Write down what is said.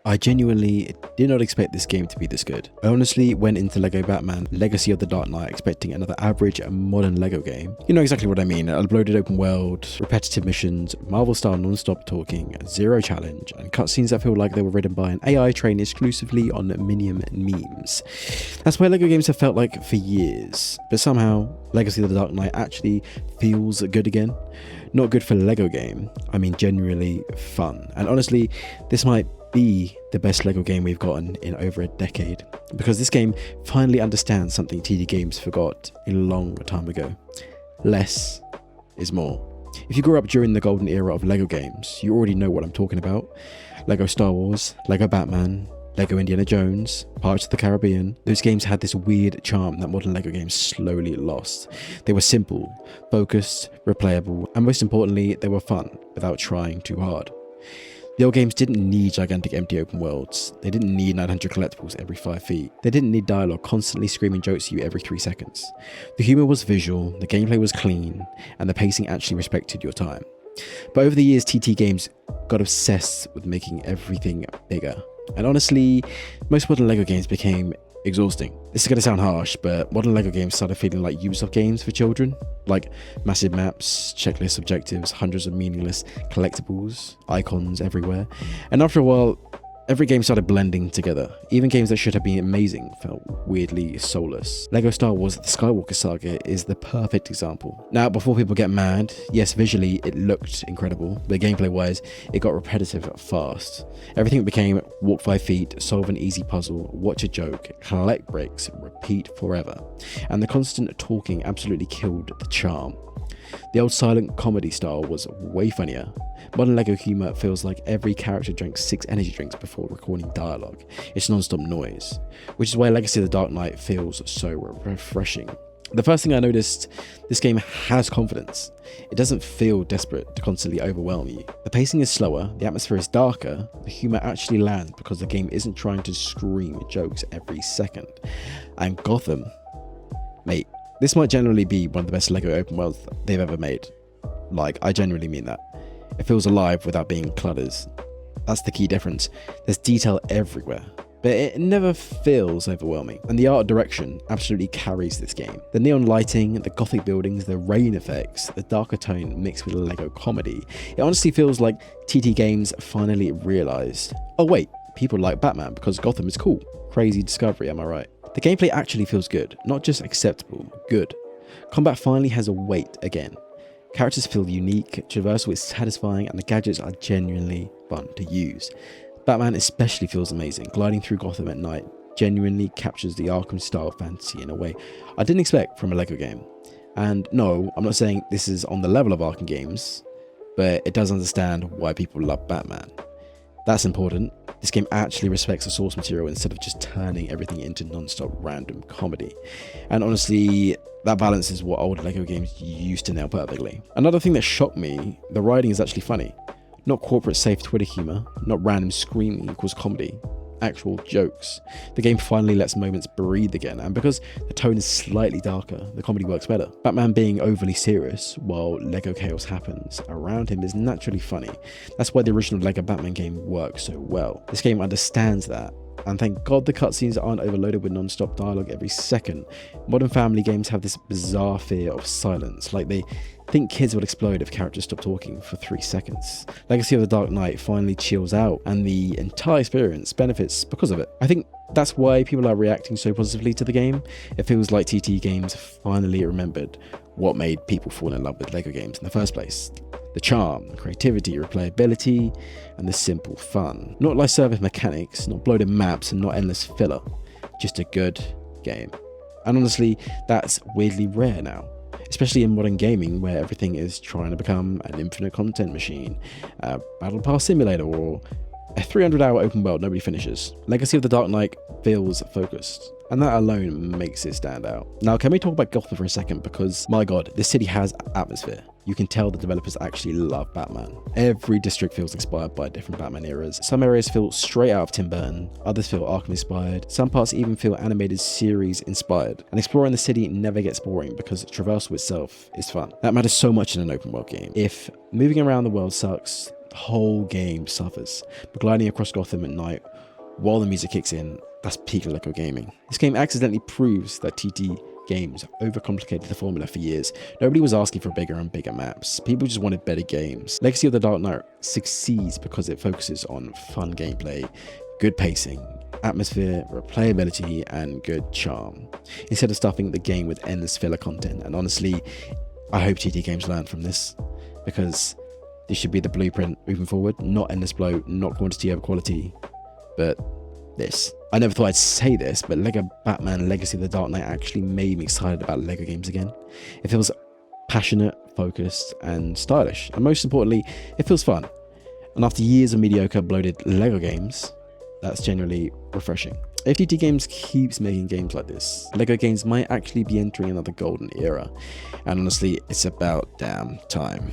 I genuinely did not expect this game to be this good. I honestly went into LEGO Batman Legacy of the Dark Knight expecting another average and modern LEGO game. You know exactly what I mean: a bloated open world, repetitive missions, Marvel style non-stop talking, zero challenge, and cutscenes that feel like they were written by an AI trained exclusively on Minion memes. That's why LEGO games have felt like for years, but somehow Legacy of the Dark Knight actually feels good again. Not good for a LEGO game, I mean genuinely fun. And honestly, this might be the best LEGO game we've gotten in over a decade, because this game finally understands something TD Games forgot a long time ago. Less is more. If you grew up during the golden era of LEGO games, you already know what I'm talking about. LEGO Star Wars, LEGO Batman, LEGO Indiana Jones, Pirates of the Caribbean. Those games had this weird charm that modern LEGO games slowly lost. They were simple, focused, replayable, and most importantly, they were fun without trying too hard. The old games didn't need gigantic empty open worlds. They didn't need 900 collectibles every 5 feet. They didn't need dialogue constantly screaming jokes at you every 3 seconds. The humor was visual, the gameplay was clean, and the pacing actually respected your time. But over the years, TT Games got obsessed with making everything bigger. And honestly, most modern LEGO games became exhausting. This is going to sound harsh, but modern LEGO games started feeling like Ubisoft games for children. Like massive maps, checklist objectives, hundreds of meaningless collectibles, icons everywhere. And after a while, every game started blending together. Even games that should have been amazing felt weirdly soulless. LEGO Star Wars The Skywalker Saga is the perfect example. Now, before people get mad, yes, visually it looked incredible, but gameplay wise, it got repetitive fast. Everything became walk 5 feet, solve an easy puzzle, watch a joke, collect bricks, repeat forever. And the constant talking absolutely killed the charm. The old silent comedy style was way funnier. Modern LEGO humour feels like every character drank 6 energy drinks before recording dialogue. It's non-stop noise, which is why Legacy of the Dark Knight feels so refreshing. The first thing I noticed, this game has confidence. It doesn't feel desperate to constantly overwhelm you. The pacing is slower, the atmosphere is darker, the humour actually lands because the game isn't trying to scream jokes every second. And Gotham, mate, this might generally be one of the best LEGO open worlds they've ever made. Like, I genuinely mean that. It feels alive without being cluttered. That's the key difference. There's detail everywhere, but it never feels overwhelming. And the art direction absolutely carries this game. The neon lighting, the gothic buildings, the rain effects, the darker tone mixed with LEGO comedy. It honestly feels like TT Games finally realized, oh wait, people like Batman because Gotham is cool. Crazy discovery, am I right? The gameplay actually feels good, not just acceptable, good. Combat finally has a weight again. Characters feel unique, traversal is satisfying, and the gadgets are genuinely fun to use. Batman especially feels amazing. Gliding through Gotham at night genuinely captures the Arkham style fantasy in a way I didn't expect from a LEGO game. And no, I'm not saying this is on the level of Arkham games, but it does understand why people love Batman. That's important. This game actually respects the source material instead of just turning everything into non-stop random comedy. And honestly, that balance is what old LEGO games used to nail perfectly. Another thing that shocked me, the writing is actually funny. Not corporate safe Twitter humor, not random screaming equals comedy. Actual jokes. The game finally lets moments breathe again, and because the tone is slightly darker, the comedy works better. Batman being overly serious while LEGO chaos happens around him is naturally funny. That's why the original LEGO Batman game works so well. This game understands that, and thank God the cutscenes aren't overloaded with non-stop dialogue every second. Modern family games have this bizarre fear of silence, like they think kids will explode if characters stop talking for 3 seconds. Legacy of the Dark Knight finally chills out, and the entire experience benefits because of it. I think that's why people are reacting so positively to the game. It feels like TT Games finally remembered what made people fall in love with LEGO games in the first place. The charm, creativity, replayability, and the simple fun. Not live service mechanics, not bloated maps, and not endless filler. Just a good game. And honestly, that's weirdly rare now. Especially in modern gaming where everything is trying to become an infinite content machine, a battle pass simulator, or a 300-hour open world nobody finishes. Legacy of the Dark Knight feels focused, and that alone makes it stand out. Now, can we talk about Gotham for a second? Because, my god, this city has atmosphere. You can tell the developers actually love Batman. Every district feels inspired by different Batman eras. Some areas feel straight out of Tim Burton, others feel Arkham inspired, some parts even feel animated series inspired. And exploring the city never gets boring because traversal itself is fun. That matters so much in an open world game. If moving around the world sucks, The whole game suffers. But gliding across Gotham at night while the music kicks in, that's peak Lego gaming. This game accidentally proves that TT Games overcomplicated the formula for years. Nobody was asking for bigger and bigger maps. People just wanted better games. Legacy of the Dark Knight succeeds because it focuses on fun gameplay, good pacing, atmosphere, replayability, and good charm, instead of stuffing the game with endless filler content. And honestly, I hope TT Games learn from this, because this should be the blueprint moving forward. Not endless bloat, not quantity over quality, but this. I never thought I'd say this, but Lego Batman Legacy of the Dark Knight actually made me excited about Lego games again. It feels passionate, focused, and stylish. And most importantly, it feels fun. And after years of mediocre, bloated Lego games, that's genuinely refreshing. If TT Games keeps making games like this, Lego games might actually be entering another golden era. And honestly, it's about damn time.